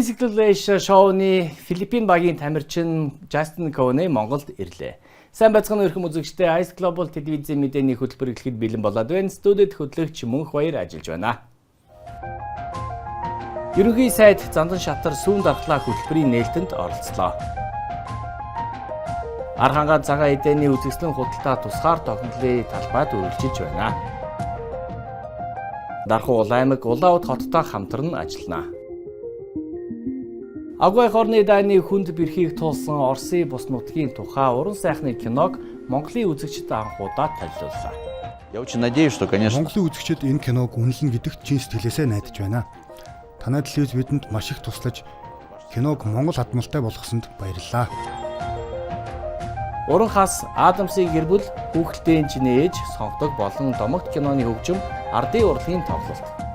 Physical Leisure шоуны Филиппин багийн тамирчин Justin Cone Монголд ирлээ. Сайн байцгаана өрхөм үзэгчдээ Ice Global телевизийн мэдээний хөтөлбөр эхлэхэд бэлэн болоод байна. Студид хөтлөгч Мөнх Баяр ажиллаж байна. Ерөнхий сайд Зандан шатар сүүн дархлаа хөтөлбөрийн нээлтэнд оролцлоо. Архангаа цагаан эдээний үзэсгэлэн худалдаа тусгаар тогтнолын талбайд үргэлжилж байна. Дархуу Улааймаг Улаауд хоттой хамтран ажиллана. Агуй хорны дайны хүнд бэрхийг туулсан Оросын бус нутгийн тухай уран сайхны киног Монголын үзэгчид анх удаа танилцууллаа. Я очень надеюсь, что, конечно, Монголын үзэгчид энэ киног үнэлнэ гэдэгт чин сэтгэлээсээ найдаж байна. Танай телевиз бидэнд маш их туслаж, киног Монгол хадмалтай болгосонд баярлалаа. Уран хас Адамсын гэр бүл хүүхдийн чинээ ээж сонгодог болон домогт киноны хөгжим ардын урлагийн тоглолт.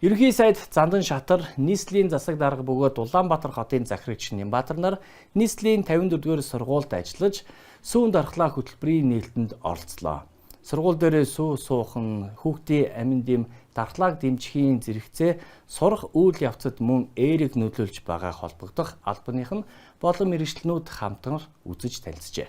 Ерөнхий сайд Зандан шатар нийслэлийн засаг дарга бөгөөд Улаанбаатар хотын захирагч Нямбатар нар нийслэлийн 54-р сургуульд ажиллаж сүүн дархлаа хөтөлбөрийн нээлтэнд оролцлоо. Сургууль дээр суухан хүүхдийн амин дэм дархлааг дэмжихийн зэрэгцээ сурах үйл явцад мөн эерэг нөлөөлж байгаа холбогдох албаных нь болон мэргэжлэнүүд хамтар үзэж танилцжээ.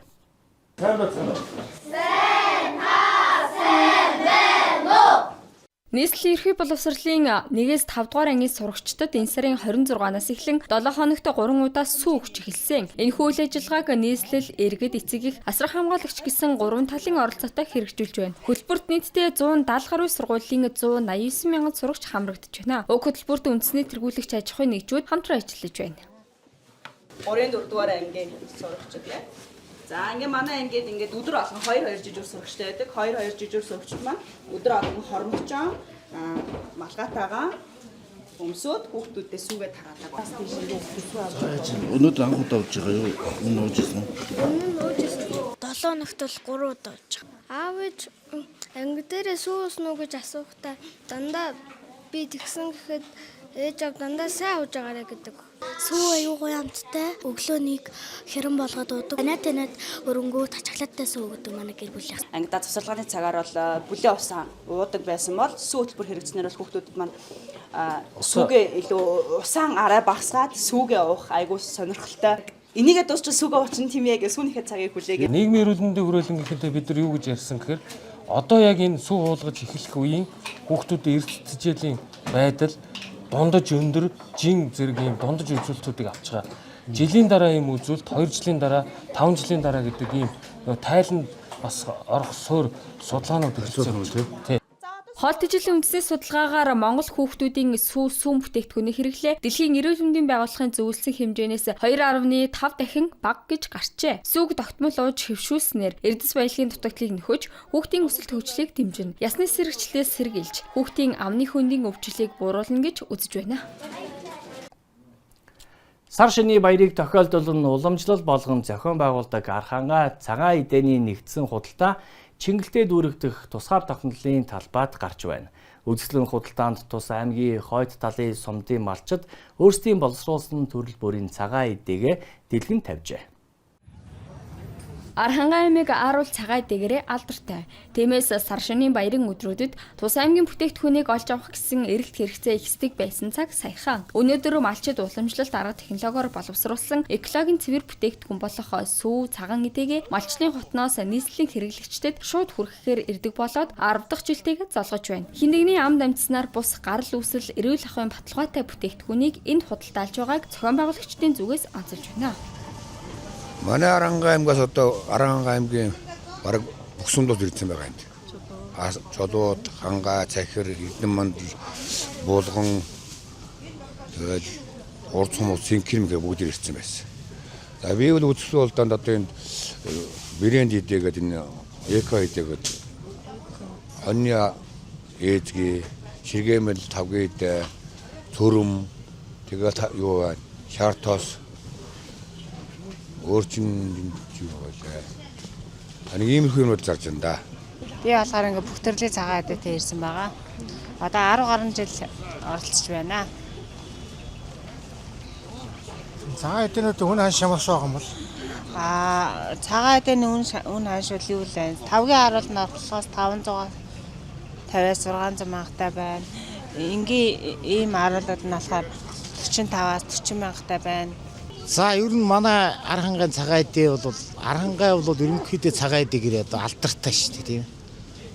Нийслэлийн эрхийг боловсролын 1-5 дугаар ангийн сурагчдад энэ сарын 26-наас эхлэн 7 хоногт 3 удаа сүү өгч эхэлсэн. Энэ үйл ажиллагааг нийслэл, иргэд, эцэг их, асрах хамгаалагч гэсэн 3 талын оролцоотой хэрэгжүүлж байна. Хөтөлбөрт нийтдээ 170 гаруй сургуулийн 189 мянган сурагч хамрагдаж байна. Уг хөтөлбөрт үндэсний тэргүүлэгч аж ахуйн нэгжүүд хамтран ажиллаж байна. 3-4 дугаар ангийн сурагчид яа. За ингээ манай ангид ингээд өдөр болгон 2 жижиг сурагчтай байдаг. 2 жижиг сурагчид маань өдөр болгон хормогчон малгайтайгаа өмсөд хүүхдүүдээ сүүгээд хараадаг. өнөөдөр анх удаа ууж байгаа юу? Өмнө уужсэн. 7 хоногт бол 3 удаа ууж байгаа. Аав ээж анги дээрээ сүүс нү гэж асуухтаа дандаа би тэгсэн гэхэд ээж аав дандаа сайн ууж байгаарэ гэдэг. Сүү аюугүй амттай өглөөнийг хэрэн болгоод уудаг. Танад өрөнгөө тачаглаатай сүү гэдэг манай гэр бүл. Ангидаа завсарлагын цагаар бол бүлээн усаа уудаг байсан бол сүү хөтөлбөр хэрэгжснээр бол хүүхдүүдэд маань сүүгээ илүү усаан арай багасгаад сүүгээ уух айгүй сонирхолтой. Энийгээ дуусч сүүгээ уучин тийм ээ гэж сүүнийхээ цагийг хүлээгээд. Нийгмийн эрүүл мэндийн хүрээлэн гэхэд бид нар юу гэж ярьсан гэхээр одоо яг энэ сүү уулгаж эхлэх үеийн хүүхдүүдийн эрс зэжээлийн байдал дундаж өндөр жин зэрэг ийм дундаж үзүүлэлтүүдийг авч байгаа. Жилийн дараа ийм үзүүлэлт 2 жилийн дараа 5 жилийн дараа гэдэг ийм тайланд бас орох суур судалгаанууд хэрэгжсэн. Хоол тэжээлийн үндэсний судалгаагаар Монгол хүүхдүүдийн сүүн бүтээгдэхүүний хэрэглээ Дэлхийн эрүүл мэндийн байгууллагын зөвлөсөн хэмжээнээс 2.5 дахин бага гэж гарчээ. Сүүг тогтмол ууж хэвшүүлснээр эрдэс баялагын дутагдлыг нөхөж хүүхдийн өсөлт хөгжлийг дэмжинэ. Ясны сэргэгчлээс сэргийлж хүүхдийн амны хөндийн өвчлөлийг бууруулна гэж үзэж байна. Сар шөнийн баярыг тохиолдуулан уламжлал болгон зохион байгуулдаг Архангаа цагаан эдээний нэгдсэн худалдаа Чингэлтэд үүрэгдэх тусгаар тогтнолын талбайд гарч байна. Үзэсгэлэн худалдаанд тус аймгийн хойд талын сумдын малчид өөрсдийн боловсруулсан төрөл бүрийн цагаан эдээгээ дэлгэн тавьжээ. Архангаа аймаг ааруул цагаан эдээгээрээ алдартай. Тиймээс сар шөнийн баярын өдрүүдэд тус аймгийн бүтээгдэхүүнийг олж авах гэсэн эрэлт хэрэгцээ ихсдэг байсан цаг саяхан. Өнөөдөр малчид уламжлалт арга технологиор боловсруулсан экологийн цэвэр бүтээгдэхүүн болох сүү цагаан эдээгээ малчлын хотноос нийслэлийн хэрэглэгчдэд шууд хүргэхээр ирдэг болоод 10 дахь жилтэйг золгож байна. Хинэгний амд амьтснаар бус гарал үүсэл эрүүл ахуйн баталгаатай бүтээгдэхүүнийг энд худалдаалж байгааг зохион байгуулагчдын зүгээс онцолж байна. Манай Арангаа аймгаас одоо Арангаа аймгийн бараг бүх сумдууд ирсэн байгаа юм. Чулууд, Хангаа, Цахир, Эрдэнэ мандал, Булган тэгэл урд хүмүүс Синкэрм гэх бүгд ирсэн байсан. За би бол үзсэн улдаанд одоо энэ брэнд идэгээд энэ эко идэгээд онья ээжги, ширгэмэл тавгийд, цөрөм тэгээд юу байна? Шартос өөрчн юу байлаа. Нэг иймэрхүү юмуд зарж байна да. Би болохоор ингээ бүх төрлийн цагаан эдээтэй ирсэн байгаа. Одоо 10 гаруй жил оролцож байна. Цагаан эдээнүүд хүн хань шамарш байгаа юм бол. Цагаан эдээний үн ханшуул юу вэ? Тавгийн харуулт нь орлогоос 550-600 мянгатай байна. Энгийн ийм аруулууд нь болохоор 45-аас 40 мянгатай байна. За ер нь манай Аранхангайн цагаан эдээ бол Аранхангай бол ерөнхийдөө цагаан эдээ гэдэг алдартай шүү дээ тийм.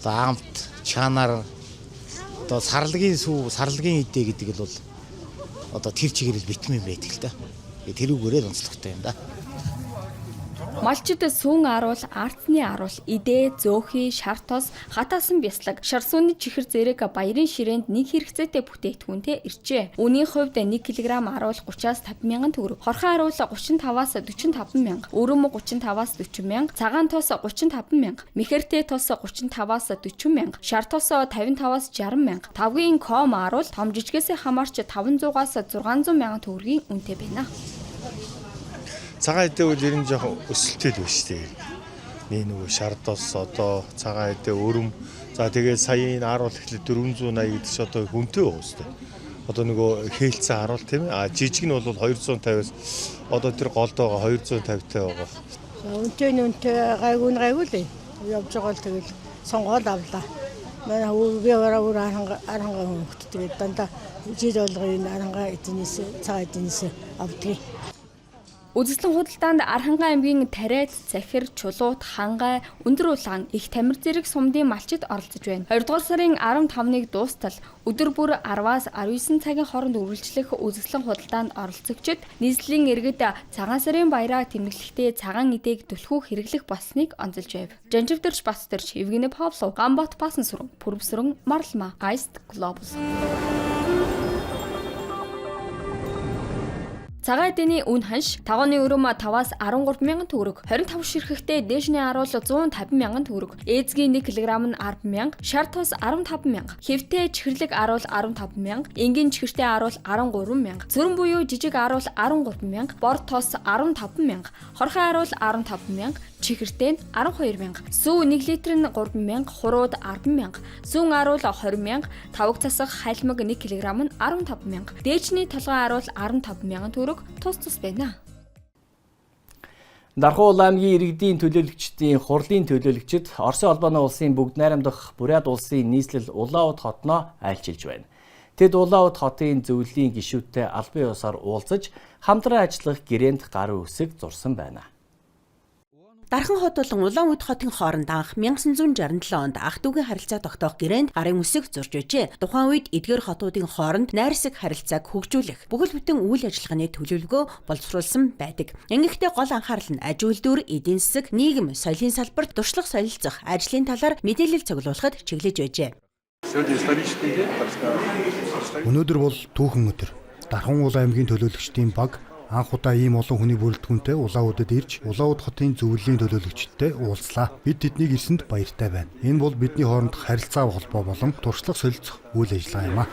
Одоо амт чанаар одоо сарлагын сүү сарлагын эдээ гэдэг л бол одоо тэр чигээрэл битмэн байдаг л да. Тэрүүгээрээ онцлогтой юм да. Малчид сүүн аруул, артны аруул, идэ, зөөхий, шар тос, хатаасан бяслаг, шар сүүний чихэр зэрэг баярын ширээнд нэг хэрэгцээтэй бүтээгдэхүүнтэй иржээ. Үүний хувьд 1 кг аруул 30-аас 50 мянган төгрөг, хорхон аруул 35-аас 45 мянга, өрөм 35-аас 40 мянга, цагаан тос 35 мянга, мехэртэй тос 35-аас 40 мянга, шар тос 55-аас 60 мянга, тавгийн ком аруул том жижигээс хамаарч 500-аас 600 мянган төгрөгийн үнэтэй байна. Цагаан эдээ бол ер нь жоохон өсөлттэй л байна шүү дээ. Нэг нөгөө шардос одоо цагаан эдээ өрөм. За тэгээд саяын аруул ихлэ 480 гэдэг чи одоо хүнтэй байгаа шүү дээ. Одоо нөгөө хээлцэн аруул тийм ээ. А жижиг нь бол 250-аас одоо тэр голдоогоо 250-тай байгаа. Үнтэй гайгүй л явж байгаа л тэгэл сонгоод авлаа. Манай би өөр арангаа хүмүүст тэгээд дандаа жил болгоё арангаа эднээс цагаан эднээс авдаг. Үзэсгэлэн худалдаанд Аранхангай аймгийн Тариад, Захир, Чулуут, Хангай, Өндөр улаан, Их Тамир зэрэг сумдын малчид оролцож байна. 2 дугаар сарын 15-ныг дуустал өдөр бүр 10-аас 19 цагийн хооронд үргэлжлэх үзэсгэлэн худалдаанд оролцогчид нийслэлийн иргэд цагаан сарын баяраа тэмдэглэхдээ цагаан эдээг түлхүү хэрэглэх болсныг онцолж байв. Жанживдэрч Бастэрч, Евгений Павлов, Гамбат Пасансүрэн, Пүрвсүрэн, Марлма, Iced Global. Цагаан эдэний үн ханш тагооны өрөм 5-аас 13 мянган төгрөг, 25 ширхэгтэй дээшний аруул 150 мянган төгрөг, ээзгийн 1 кг нь 10 мянга, шар тос 15 мянга, хэвтэй чихэрлэг аруул 15 мянга, энгийн чихэртэй аруул 13 мянга, цөрөн буюу жижиг аруул 13 мянга, бор тос 15 мянга, хорхон аруул 15 мянга, чихэртэй нь 12 мянга, сүү 1 литр нь 3 мянга, хурууд 10 мянга, сүүн аруул 20 мянга, тавг засах хайлмаг 1 кг нь 15 мянга, дээжний толгой аруул 15 мянган төгрөг тус байна. Дархан улаан аймгийн иргэдийн төлөөлөгчдийн хурлын төлөөлөгчид Оросын холбооны улсын бүгд найрамдах Бурят улсын нийслэл Улаануд хотноо айлчилж байна. Тэд Улаануд хотын зөвлөлийн гишүүдтэй албан ёсоор уулзаж хамтран ажиллах гэрээнд гарын үсэг зурсан байна. Дархан хот болон Улаануд хотын хооронд анх 1967 онд ах дүүгийн харилцаа тогтоох гэрээнд гарын үсэг зурж байжээ. Тухайн үед эдгээр хотуудын хооронд найрсаг харилцааг хөгжүүлэх, бүхэл бүтэн үйл ажиллагааны төлөвлөгөө боловсруулсан байдаг. Ингэхдээ гол анхаарал нь аж үйлдвэр, эдийн засаг, нийгэм, соёлын салбарт туршлага солилцох, ажлын талаар мэдээлэл цуглуулахад чиглэж байжээ. Өнөөдөр бол түүхэн өдөр. Дархан улаан аймгийн төлөөлөгчдийн баг анх удаа ийм олон хүний бүрэлдэхүүнтэй Улаанудад ирж Улаануд хотын зөвлөлийн төлөөлөгчдтэй уулзлаа. Бид тэднийг ирсэнд баяртай байна. Энэ бол бидний хооронд харилцаа холбоо болон туршлага солилцох үйл ажиллагаа юм а.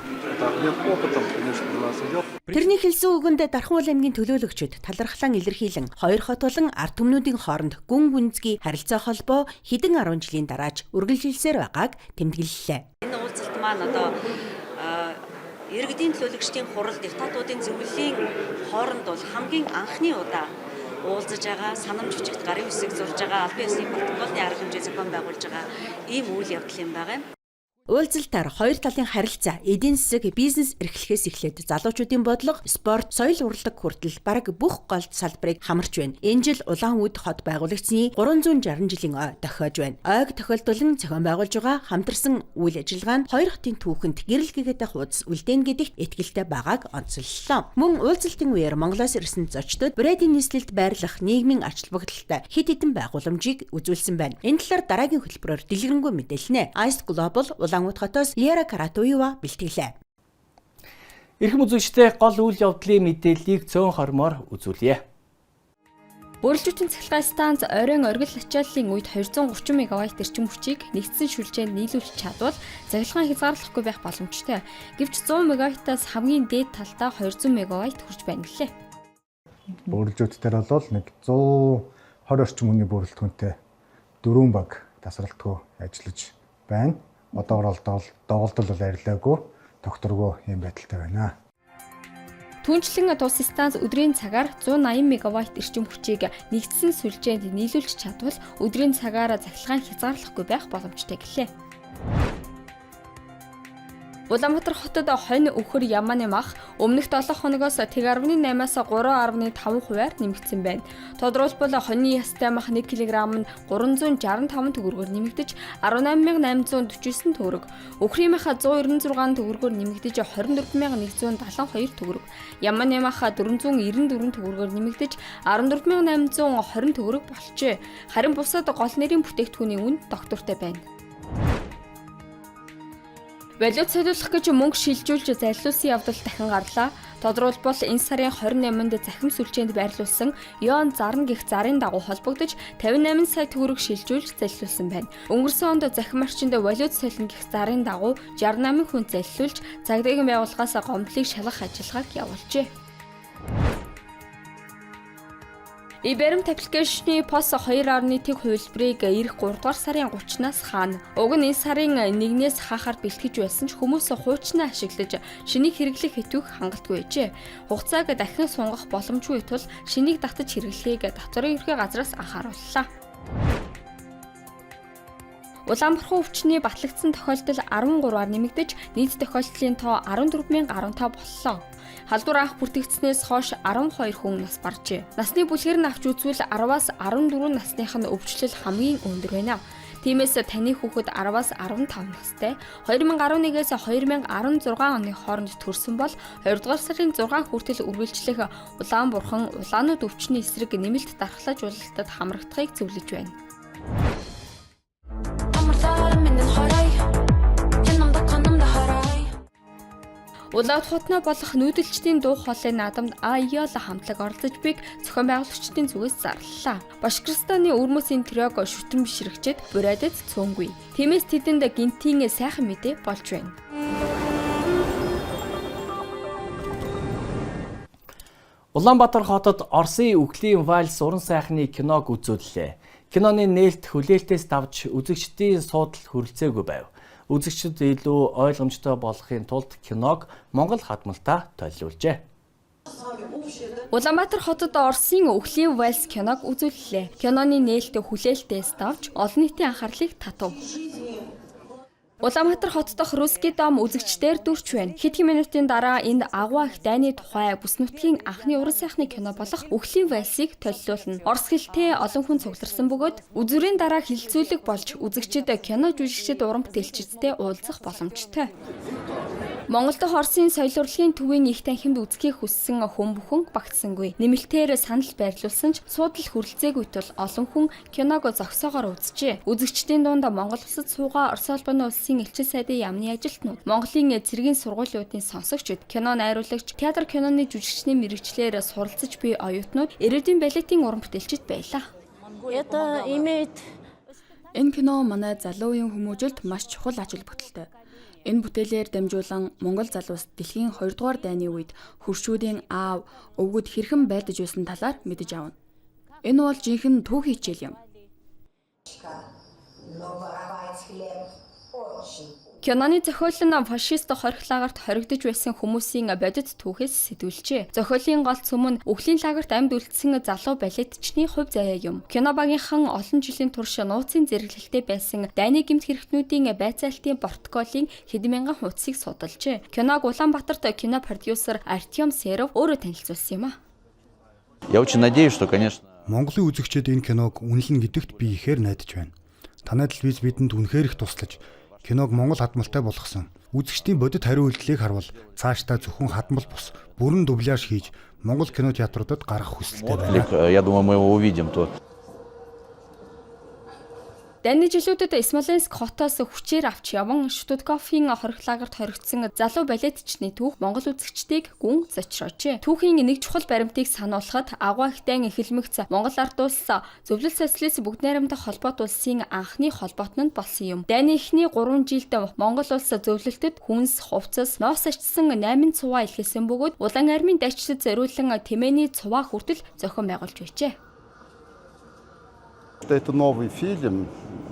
Тэрний хэлсэн үгэнд Дархан улаан аймгийн төлөөлөгчид талархлан илэрхийлэн хоёр хот болон ард түмнүүдийн хооронд гүн гүнзгий харилцаа холбоо хэдэн 10 жилийн дараач үргэлжилсээр байгааг тэмдэглэлээ. Энэ уулзалт маань одоо иргэдийн төлөөлөгчдийн хурал диктатуудын зөвлөлийн хооронд бол хамгийн анхны удаа уулзаж байгаа, санамж бичигт гарын үсэг зурж байгаа, албан ёсны протоколны арга хэмжээ зохион байгуулж байгаа ийм үйл явдал юм байгаа юм. Уулзалтаар хоёр талын харилцаа, эдийн засаг, бизнес эрхлэхээс эхлээд залуучуудын бодлого, спорт, соёл урлаг хүртэл бараг бүх гол салбарыг хамарч байна. Энэ жил Улаануд хот байгуулагчны 360 жилийн ой тохиож байна. Ойг тохиолдуулан зохион байгуулж байгаа хамтарсан үйл ажиллагаа нь хоёр хотын түүхэнд гэрэл гэгээтэй хуудас үлдээн гэдэгт итгэлтэй байгааг онцоллоо. Мөн уулзалтын үеэр Монголоос ирсэн зочдод Бурятын нийслэлд байрлах нийгмийн ач холбогдолтой хэд хэдэн байгууламжийг үзүүлсэн байна. Энэ талаар дараагийн хөтөлбөрөөр дэлгэрэнгүй мэдээлнэ. Iced Global Улаануд хотоос Лера Каратуева бэлтгэлээ. Эрхэм үзэгчдээ гол үйл явдлын мэдээллийг цөөн хормоор үзүүлье. Бүрэлдэхүүн цахилгаан станц оройн оргил ачааллын үед 230 мегаватт эрчим хүчийг нэгдсэн шүлжээнд нийлүүлж чадвал цахилгаан хязгаарлахгүй байх боломжтой. Гэвч 100 мегаваттаас хамгийн дээд талдаа 200 мегаватт хүрч байна гэлээ. Бүрэлдэхүүнээр бол нэг 120 орчим хүний бүрэлдэхүүнтэй 4 баг тасралтгүй ажиллаж байна. Одоогор доголдол бол арилаагүй, тогтворгүй юм байдалтай байна. Түүнчлэн тус станц өдрийн цагаар 180 мегаватт эрчим хүчийг нэгдсэн сүлжээнд нийлүүлж чадвал өдрийн цагаар цахилгаан хязгаарлахгүй байх боломжтой гэлээ. Улаанбаатар хотод хонь өхөр ямааны мах өмнөх 7 хоногоос тэг 18-аас 3.5%-аар нэмэгдсэн байна. Тодорхойлбол хоньны ястай мах 1 кг-нд 365 төгрөгөөр нэмэгдэж 18,849 төгрөг, өхрийн мах 196 төгрөгөөр нэмэгдэж 24,172 төгрөг, ямааны мах 494 төгрөгөөр нэмэгдэж 14,820 төгрөг болжээ. Харин бусад гол нэрийн бүтээгдэхүүний үн доктортой байна. Валют солиулах гэж мөнгө шилжүүлж зайлуулсан явдал дахин гарлаа. Тодорхойлбол энэ сарын 28-нд захим сүлжээнд байрлуулсан Yon зарна гэх зарын дагуу холбогдож 58 сая төгрөг шилжүүлж зайлуулсан байна. Өнгөрсөн онд захим орчинд валют солино гэх зарын дагуу 68 хүн зайлуулж цагдаагийн байгууллагаас гомдлыг шалгах ажиллагааг явуулжээ. Иберэмт аппликейшны POS 2.1 хувилбарыг эх 3 дугаар сарын 30-наас хаана. Уг нь энэ сарын 1-ээс хаахаар бэлтгэж байсан ч хүмүүс хуучнаа ашиглаж шинийг хэрэглэх хэтүүх хангалтгүй байжээ. Хугацааг дахин сунгах боломжгүй тул шинийг татаж хэрэглэхийг татварын ерхий газраас анхаарууллаа. Улаанбаатар өвчний батлагдсан тохиолдол 13-аар нэмэгдэж нийт тохиолдлын тоо 14,015 боллоо. Халдвар анх бүртгэгдснээс хойш 12 хүн нас баржээ. Насны бүлгээр нь авч үзвэл 10-аас 14 насных нь өвчлөл хамгийн өндөр байна. Тиймээс таны хүүхэд 10-аас 15 настай 2011-ээс 2016 оны хооронд төрсөн бол 2 дугаар сарын 6 хүртэл үргэлжлэх Улаанбурхан улаанууд өвчний эсрэг нэмэлт дархлаажуулалтад хамрагдахыг зөвлөж байна. Улаан хотноо болох нүүдэлчдийн дуу хоолойн наадамд Аяла хамтлаг оролцож бийг зохион байгуулагчдын зүгээс зарлалаа. Башкирстаны өрмөсийн трёг шүтэн бишрэгчэд бурайдад цөөнгүй. Тиймээс тэдэнд гинтийн сайхан мэдээ болж байна. Улаанбаатар хотод Оросын үхлийн вальс уран сайхны киног үзүүллээ. Киноны нээлт хүлээлтээс давж үзэгчдийн суудал хүрэлцээгүй байв. Үзэгчид илүү ойлгомжтой болохын тулд киног Монгол хадмалтаа төлөвлөжээ. Улаанбаатар хотод Оросын үхлийн вальс киног үзүүллээ. Киноны нээлт хүлээлтээс давж олон нийтийн анхаарлыг татав. Улаанбаатар хот дахь Русский дом үзэгчдээр дүрч байна. Хэдхэн минутын дараа энд агуу их дайны тухай бүс нутгийн анхны уран сайхны кино болох Үхлийн вальсыг төлөвлөлнө. Орос хэлтэй олон хүн цугларсан бөгөөд үзүүрийн дараа хилцүүлэг болж үзэгчид кино жүжигчид уран бүтээлчдтэй уулзах боломжтой. Монгол дахь Оросын соёл урлагийн төвийн их танхимд үзэхийг хүссэн хүн бүхэн багтсангүй. Нэмэлтээр санал байрлуулсан ч суудал хүрэлцээгүй тул олон хүн киног зогсоогоор үзжээ. Үзэгчдийн дунд Монгол улсад суугаа Орос улбаны улсын элчин сайдын яамны ажилтнууд, Монголын цэргийн сургуулиудын сонсогчид, кино найруулагч, театр киноны жүжигчний мэргэжлэр суралцж буй оюутнууд, ирээдүйн балетын уран бүтээлчид байлаа. Энэ кино манай залуу үеийн хүмүүжилд маш чухал ажил бүтэлтэй. Энэ бүтээлээр дамжуулан Монгол залуус дэлхийн 2 дугаар дайны үед хөршүүдийн аав, өвгөд хэрхэн байлдаж байсан талаар мэдэж авна. Энэ бол жинхэнэ түүхий хичээл юм. Киноны зохиол нь фашист хорих лагерт хоригдож байсан хүмүүсийн бодит түүхээс сэтгүүлжээ. Зохиолын гол цөм нь үхлийн лагерт амьд үлдсэн залуу балетчны хувь заяа юм. Кино багийнхан олон жилийн турш нууцын зэрэглэлтэй байсан дайны гэмт хэрэгтнүүдийн байцаалтын протоколын хэдэн мянган хуудсыг судалжээ. Киног Улаанбаатарт кино продюсер Артем Серов өөрөө танилцуулсан юм а. Я очень надеюсь, что, конечно, Монголын үзэгчид энэ киног үнэлнэ гэдэгт би ихээр найдаж байна. Танай телевиз бидэнд үнэхээр их туслаж киног Монгол хадмалтай болгосон. Үзэгчдийн бодит хариу үйлдэлийг харвал цаашдаа зөвхөн хадмал бус бүрэн дубляж хийж Монгол кино театруудад гаргах хүсэлтэй байна. я думаю, мы его увидим тут. Дайны жилүүдэд Смоленск хотоос хүчээр авч яван Штутгоффын хорих лагерт хоригдсан залуу балетчны түүх Монгол үзэгчдийг гүн зочроожээ. Түүхийн нэг чухал баримтыг сануулхад агуу ихтэй эхэлмэгц Монгол ард улс зөвлөл социалист бүгд найрамдах холбоот улсын анхны холбоотнонд болсон юм. Дайны эхний 3 жилд Монгол улс зөвлөлтөд хүнс, хувцас, ноос ачсан 8 цуваа илгээсэн бөгөөд улаан армийн дайчдад зориулан тэмээний цуваа хүртэл зохион байгуулж байжээ.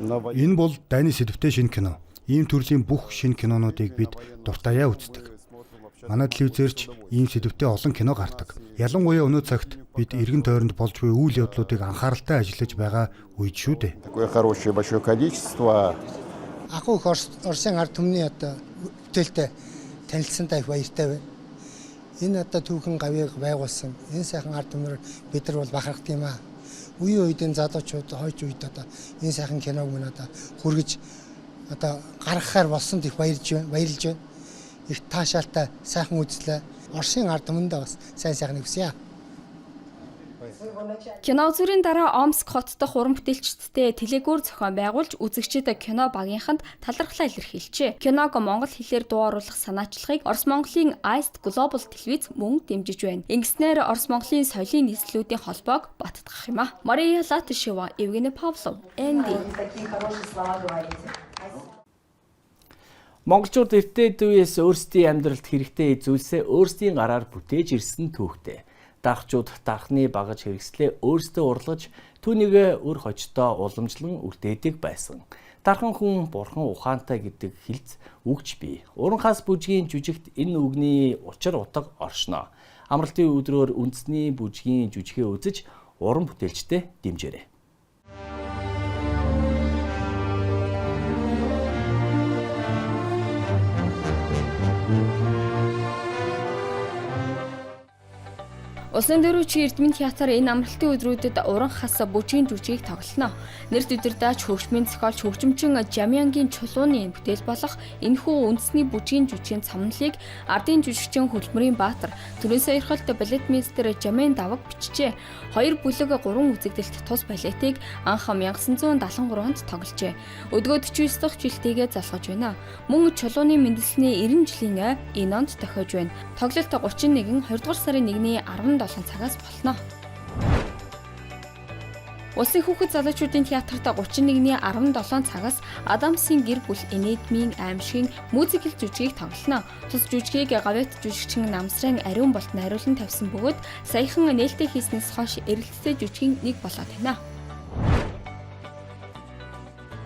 Энэ бол дайны сэдвтэй шинэ кино. Ийм төрлийн бүх шинэ кинонуудыг бид дуртаяа үздэг. Манай телевизээрч ийм сэдвтэй олон кино гардаг. Ялангуяа өнөө цагт бид эргэн тойронд болж буй үйл явдлуудыг анхааралтай ажиллаж байгаа үед шүү дээ. Ахуй их Оросын ард түмний бүтээлтэй танилцсантай их баяртай байна. Энэ одоо түүхэн гавийг байгуулсан энэ сайхан ард түмнэр бид нар бол бахархдаг юм аа. Үеийн үеийн залуучууд хойч үед одоо энэ сайхан киног мөн одоо хүргэж одоо гаргахаар болсонд их баярлж байна. Их таашаалтай сайхан үзлээ. Орсын ард түмэндээ бас сайн сайхныг хүсье. Кино үзүүрийн дараа Омск хот дахь уран бүтээлчдтэй телегүүр зохион байгуулж үзэгчид кино багийнханд талархлаа илэрхийлжээ. Киног монгол хэлээр дуу оруулах санаачлагыг Орос Монголын Iced Global телевиз мөн дэмжиж байна. Ингэснээр Орос Монголын соёлын нийслэлүүдийн холбоог баттгах юм а. Мария Латышева, Евгений Павлов, НД. Монголчууд эртний үеэс өөрсдийн амьдралд хэрэгтэй зүйлсээ өөрсдийн гараар бүтээж ирсэн түүхтэй. Дархчууд дархны багаж хэрэгслээ өөрсдөө урлагж түүнийг өр хождоо уламжлан үлдээдэг байсан. Дархан хүн бурхан ухаантай гэдэг хэлц үгч бий. Уранхаас бүжгийн жүжигт энэ үгний учир утга оршно. Амралтын өдрөөр үндэсний бүжгийн жүжигээ үзэж уран бүтээлчтэй дэмжээрэй. Улсын дөрвийн Эрдмийн театр энэ амралтын өдрүүдэд уран хас бүжгийн жүжигийг тоглоно. Нэрт удирдаач хөгжмийн зохиолч хөгжимчин Жамянгийн чулууны бүтээл болох энэхүү үндэсний бүжгийн жүжигийн цамналыг ардын жүжигчин Хөдөлмөрийн Баатар, Төрийн Сойрхолт балетмейстер Жамян Даваг бичжээ. 2 бүлэг 3 үзэгдэлт тус балетыг анх 1973 онд тогложээ. Өдгөө 49 дахь жилтэйгээ залгаж байна. Мөн чулууны мэндэлсний 90 жилийн энэ онд тохиож байна. Тоглолт 31 20 дугаар сарын 1-ний 17 цагаас болно. Улсын хүүхэд залуучуудын театрт 31-ний 17 цагаас Адамсын гэр бүл Энедмийн аимшигын мюзикл жүжигийг тоглоно. Тус жүжигийг гавьяат жүжигчин Намсрын Ариун болт найруулан тавьсан бөгөөд саяхан нээлттэй хийснээс хойш эрэлттэй жүжигийн нэг болоод байна.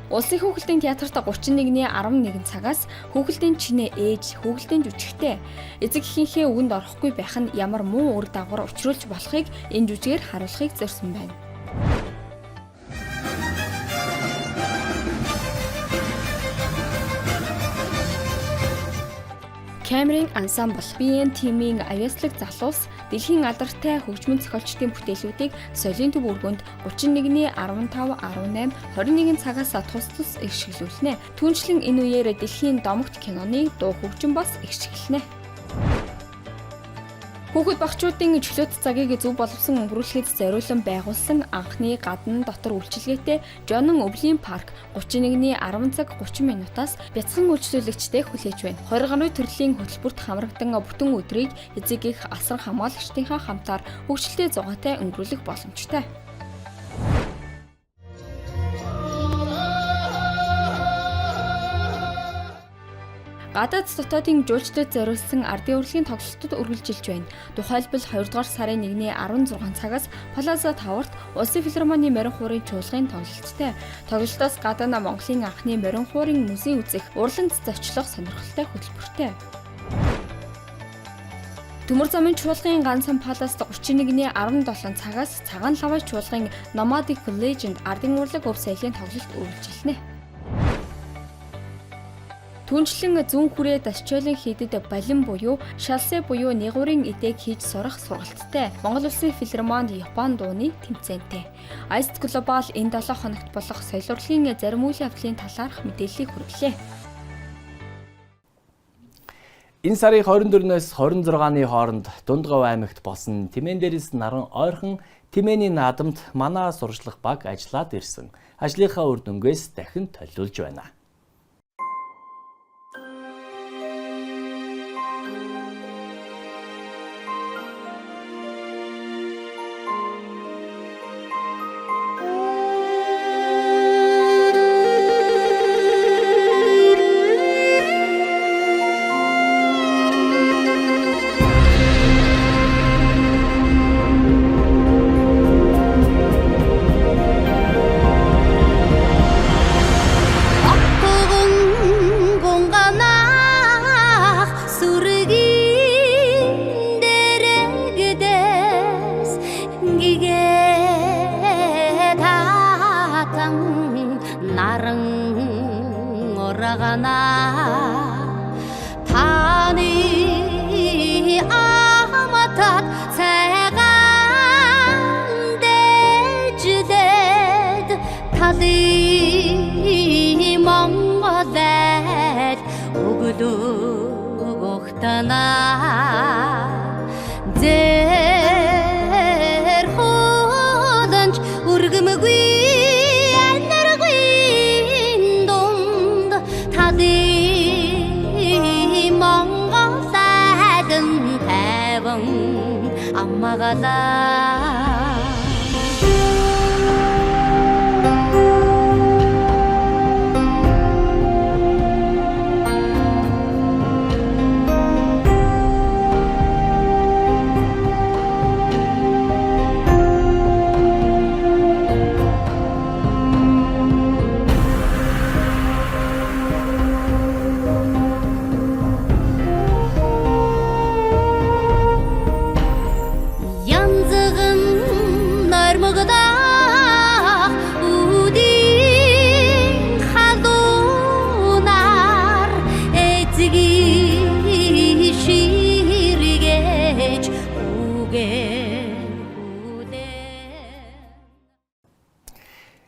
Улсын хүүхэлдэйн театрт 31-ний 11 цагаас хүүхэлдэйн чинээ ээж, хүүхэлдэйн жүжигтэй эцэг эхийнхээ үгэнд орохгүй байх нь ямар муу үр дагавар учруулж болохыг энэ жүжигээр харуулахыг зорьсон байна. Камерын ансамбл BN-ийн авьяаслаг залуус дэлхийн алдартай хөгжмийн зохиолчдын бүтээлүүдийг соёлын төв өргөнд 31-ний 15, 18, 21 цагаас тус иршиглүүлнэ. Түүнчлэн энэ үеэр дэлхийн домогт киноны дуу хөгжим бас иршиглэнэ. Хүүхэд багчуудын чөлөөт цагийг зөв боловсон өнгөрүүлэхэд зориулан байгуулсан анхны гадна дотор үйлчилгээтэй Жонон өвлийн парк 31-ний 10 цаг 30 минутаас бяцхан үйлчлүүлэгчтэй хүлээж байна. 20 гаруй төрлийн хөтөлбөрт хамрагдан бүтэн өдрийг эцэг их асар хамгаалагчдынхаа хамтаар хөгжилтэй зугаатай өнгөрүүлэх боломжтой. Гадаад дотоодын жуулчдад зориулсан ардын урлагийн тоглолтод үргэлжилж байна. Тухайлбал 2 дугаар сарын 1-ний 16 цагаас Плаза Таварт Улсын филармоны морин хуурын чуулгын тоглолттой. Тоглолтоос гадна Монголын анхны морин хуурын музей үзэх урланд зочлох сонирхолтой хөтөлбөртэй. Төмөр замын чуулгын ганцхан Паласт 31-ний 17 цагаас Цагаан лаваа чуулгын Nomadic Legend ардын урлаг өв соёлын тоглолт үргэлжилнэ. Түүнчлэн зүүн хүрээ Дашчойлын хийдэд балин буюу шалсэ буюу нэгурын эдэг хийж сурах сургалттай. Монгол Улсын филармонд Япон дууны тэмцээнтэй. Iced Global энэ 7 хоногт болох соёл урлагийн зарим үйл явдлын талаарх мэдээллийг хүргэлээ. Энэ сарын 24-өөс 26-ны хооронд Дундгав аймагт болсон Тэмээн дээрээс наран ойрхон Тэмээний наадамд манай сурчлах баг ажиллаад ирсэн. Ажлынхаа үр дүнгээс дахин толиулж байна. он аммагалаа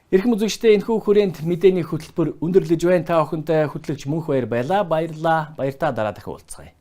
Эрхэм үзэгчдээ энэхүү хүрээнд мэдээний хөтөлбөр өндөрлөж байна. Та бүхэндээ хөтлөгч Мөнх баяр байлаа. Баярлалаа. Баяртаа дараа дахин уулзъя.